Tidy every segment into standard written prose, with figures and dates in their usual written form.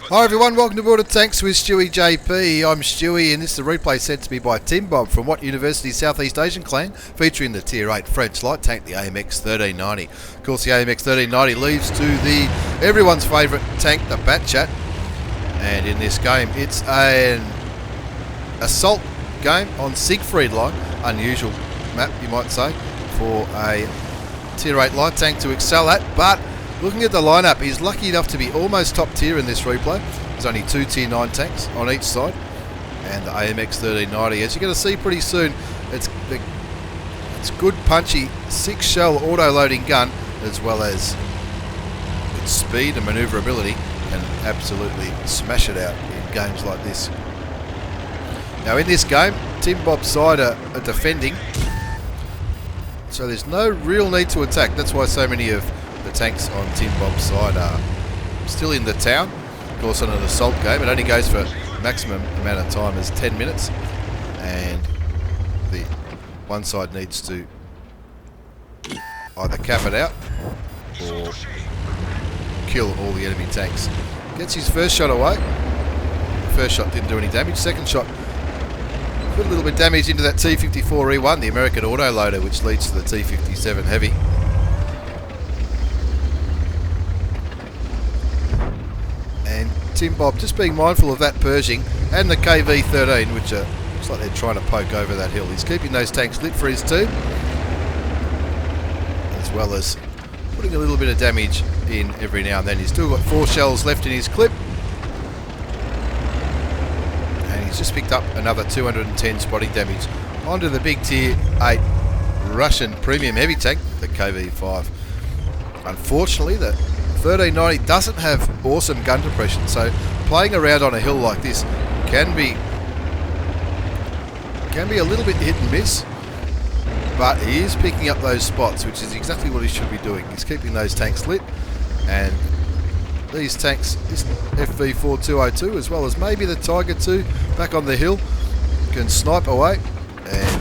Hi everyone, welcome to Boarded Tanks with StewiejP. I'm Stewie and this is a replay sent to me by Timbob from What University Southeast Asian Clan, featuring the Tier 8 French light tank, the AMX 1390. Of course, the AMX 1390 leads to the everyone's favourite tank, the Batchat. And in this game, it's an assault game on Siegfried Line. Unusual map, you might say, for a Tier 8 light tank to excel at, but looking at the lineup, he's lucky enough to be almost top tier in this replay. There's only two Tier 9 tanks on each side, and the AMX 1390. As you're going to see pretty soon, it's good punchy 6-shell auto-loading gun, as well as its speed and manoeuvrability, can absolutely smash it out in games like this. Now in this game, Timbob's side are defending, so there's no real need to attack. That's why so many of the tanks on Timbob's side are still in the town. Of course, on an assault game, it only goes for a maximum amount of time as 10 minutes, and the one side needs to either cap it out or kill all the enemy tanks. Gets his first shot away. The first shot didn't do any damage. Second shot put a little bit of damage into that T54E1, the American autoloader, which leads to the T57 Heavy. Timbob just being mindful of that Pershing and the KV-13, which looks like they're trying to poke over that hill. He's keeping those tanks lit for his team, as well as putting a little bit of damage in every now and then. He's still got 4 shells left in his clip, and he's just picked up another 210 spotting damage onto the big Tier 8 Russian premium heavy tank, the KV-5. Unfortunately, the 1390 doesn't have awesome gun depression, so playing around on a hill like this can be a little bit hit and miss, but he is picking up those spots, which is exactly what he should be doing. He's keeping those tanks lit, and these tanks, this FV4202 as well as maybe the Tiger 2 back on the hill, can snipe away and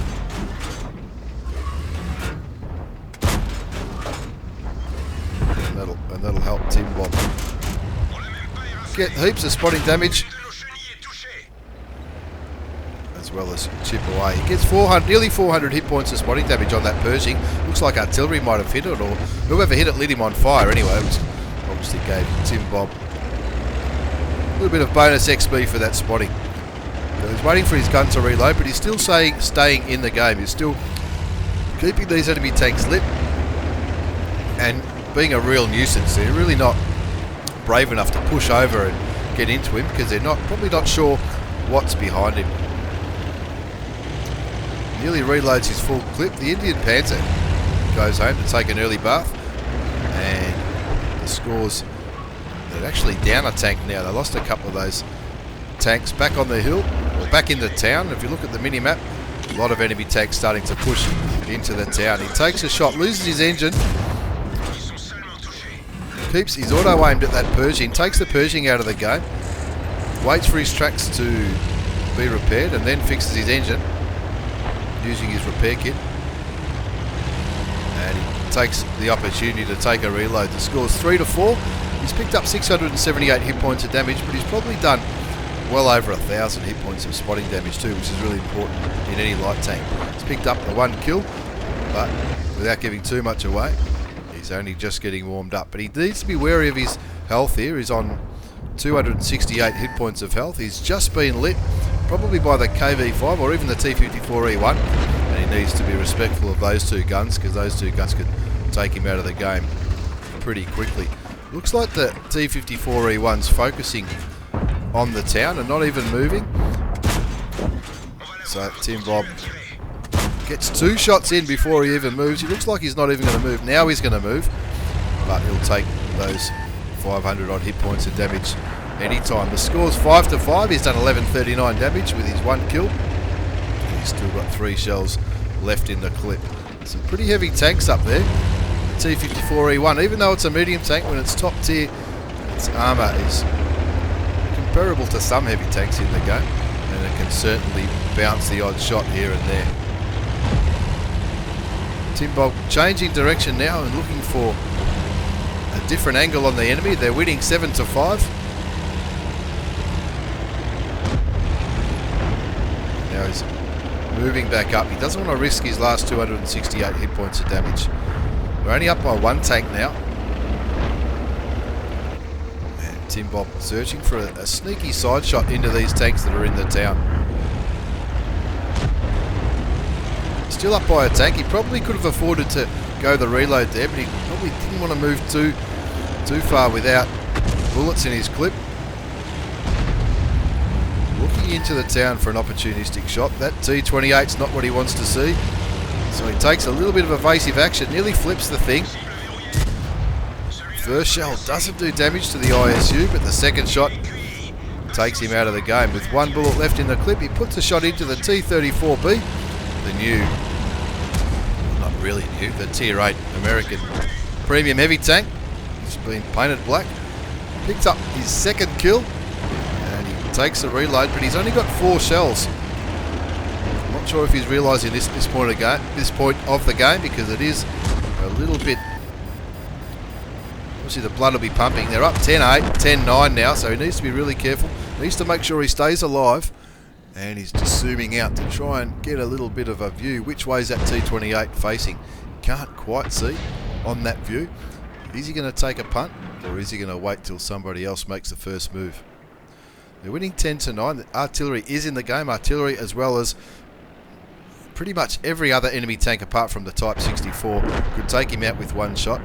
that'll help Timbob get heaps of spotting damage, as well as chip away. He gets nearly 400 hit points of spotting damage on that Pershing. Looks like artillery might have hit it, or whoever hit it lit him on fire anyway, which obviously gave Timbob a little bit of bonus XP for that spotting. So he's waiting for his gun to reload, but he's still staying in the game. He's still keeping these enemy tanks lit and being a real nuisance. They're really not brave enough to push over and get into him because they're probably not sure what's behind him. Nearly reloads his full clip. The Indian Panther goes home to take an early bath, and the scores, they're actually down a tank now. They lost a couple of those tanks back on the hill, or back in the town. If you look at the mini-map, a lot of enemy tanks starting to push into the town. He takes a shot, loses his engine, keeps his auto aimed at that Pershing, takes the Pershing out of the game, waits for his tracks to be repaired, and then fixes his engine using his repair kit. And he takes the opportunity to take a reload. The score's 3-4. He's picked up 678 hit points of damage, but he's probably done well over 1,000 hit points of spotting damage too, which is really important in any light tank. He's picked up the 1 kill, but without giving too much away. He's only just getting warmed up, but he needs to be wary of his health here. He's on 268 hit points of health. He's just been lit, probably by the KV-5 or even the T54E1, and he needs to be respectful of those two guns, because those two guns could take him out of the game pretty quickly. Looks like the T54E1's focusing on the town and not even moving. So Timbob gets 2 shots in before he even moves. He looks like he's not even going to move. Now he's going to move, but he'll take those 500 odd hit points of damage anytime. The score's 5-5. He's done 1139 damage with his 1 kill. And he's still got 3 shells left in the clip. Some pretty heavy tanks up there. The T54E1, even though it's a medium tank, when it's top tier, its armour is comparable to some heavy tanks in the game, and it can certainly bounce the odd shot here and there. Timbob changing direction now and looking for a different angle on the enemy. They're winning 7-5. goes moving back up. He doesn't want to risk his last 268 hit points of damage. We're only up by one tank now. And Timbob searching for a sneaky side shot into these tanks that are in the town. Still up by a tank. He probably could have afforded to go the reload there, but he probably didn't want to move too far without bullets in his clip. Looking into the town for an opportunistic shot. That T-28's not what he wants to see. So he takes a little bit of evasive action, nearly flips the thing. First shell doesn't do damage to the ISU, but the second shot takes him out of the game. With one bullet left in the clip, he puts a shot into the T-34B, the new, not really new, the Tier 8 American premium heavy tank. It's been painted black. Picks up his second kill, and he takes a reload, but he's only got 4 shells. I'm not sure if he's realising this point of the game, because it is a little bit. Obviously, the blood will be pumping. They're up 10-8, 10-9 now, so he needs to be really careful. Needs to make sure he stays alive, and he's just zooming out to try and get a little bit of a view. Which way is that T-28 facing? Can't quite see on that view. Is he going to take a punt, or is he going to wait till somebody else makes the first move? They're winning 10-9. The artillery is in the game. Artillery, as well as pretty much every other enemy tank apart from the Type 64, could take him out with one shot.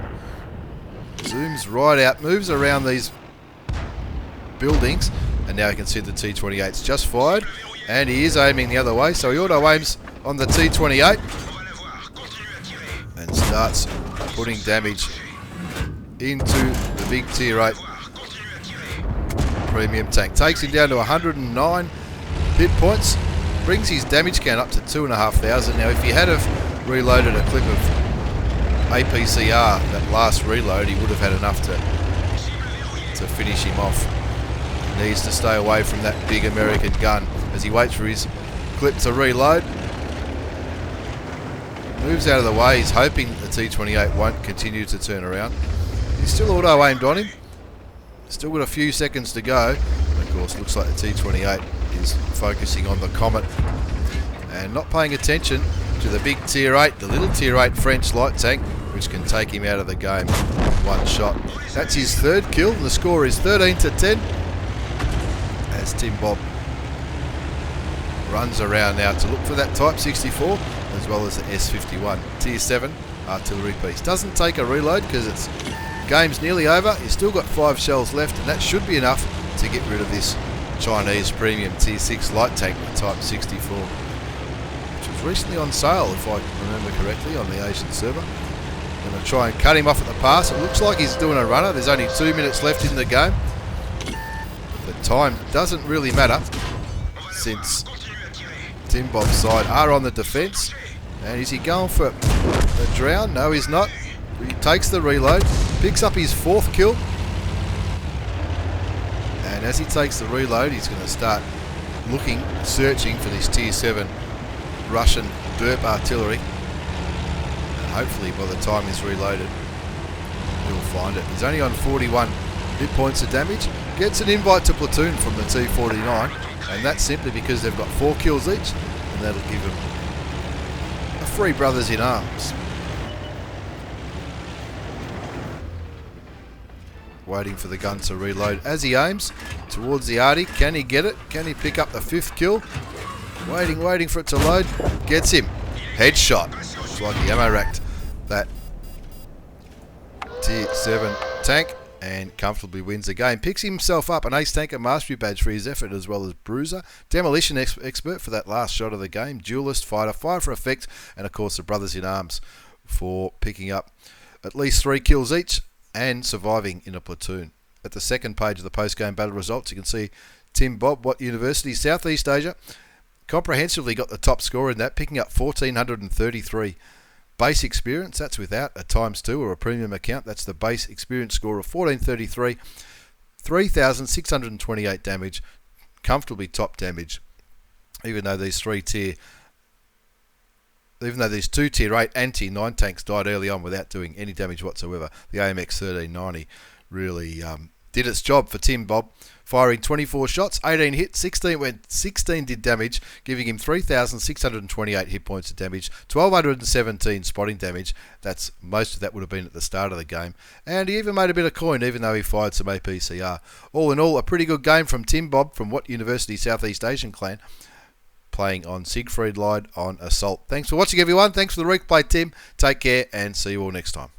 Zooms right out, moves around these buildings, and now you can see the T-28's just fired, and he is aiming the other way, so he auto-aims on the T-28 and starts putting damage into the big Tier 8 premium tank. Takes him down to 109 hit points, brings his damage count up to 2,500. Now, if he had have reloaded a clip of APCR, that last reload, he would have had enough to finish him off. He needs to stay away from that big American gun as he waits for his clip to reload. Moves out of the way. He's hoping the T-28 won't continue to turn around. He's still auto-aimed on him. Still got a few seconds to go. And of course, looks like the T-28 is focusing on the Comet and not paying attention to the big Tier 8, the little Tier 8 French light tank, which can take him out of the game with one shot. That's his third kill. The score is 13-10 as Timbob runs around now to look for that Type 64 as well as the S51 Tier 7 artillery piece. Doesn't take a reload because it's game's nearly over. He's still got 5 shells left, and that should be enough to get rid of this Chinese premium Tier 6 light tank, the Type 64, which was recently on sale, if I remember correctly, on the Asian server. Going to try and cut him off at the pass. It looks like he's doing a runner. There's only 2 minutes left in the game. The time doesn't really matter since Timbob's side are on the defence. And is he going for a drown? No, he's not. He takes the reload, picks up his 4th kill. And as he takes the reload, he's going to start looking, searching for this Tier 7 Russian derp artillery. And hopefully by the time he's reloaded, he'll find it. He's only on 41 hit points of damage. Gets an invite to platoon from the T-49, and that's simply because they've got 4 kills each, and that'll give him a free brothers in arms. Waiting for the gun to reload as he aims towards the arty. Can he get it? Can he pick up the 5th kill? Waiting for it to load. Gets him. Headshot. Looks like he ammo racked that Tier 7 tank and comfortably wins the game. Picks himself up an Ace Tanker Mastery Badge for his effort, as well as Bruiser, Demolition Expert for that last shot of the game, Duelist, Fighter, Fire for Effect, and of course the Brothers in Arms for picking up at least 3 kills each and surviving in a platoon. At the second page of the post-game battle results, you can see Timbob, What University, Southeast Asia, comprehensively got the top score in that, picking up 1,433 base experience. That's without a ×2 or a premium account. That's the base experience score of 1,433, 3,628 damage, comfortably top damage, even though these 2 Tier 8 and Tier 9 tanks died early on without doing any damage whatsoever. The AMX 1390 really did its job for Timbob, firing 24 shots, 18 hit, 16 did damage, giving him 3,628 hit points of damage, 1,217 spotting damage. That's most of that would have been at the start of the game. And he even made a bit of coin, even though he fired some APCR. All in all, a pretty good game from Timbob from What University Southeast Asian Clan, playing on Siegfried Line on Assault. Thanks for watching, everyone. Thanks for the replay, Tim. Take care, and see you all next time.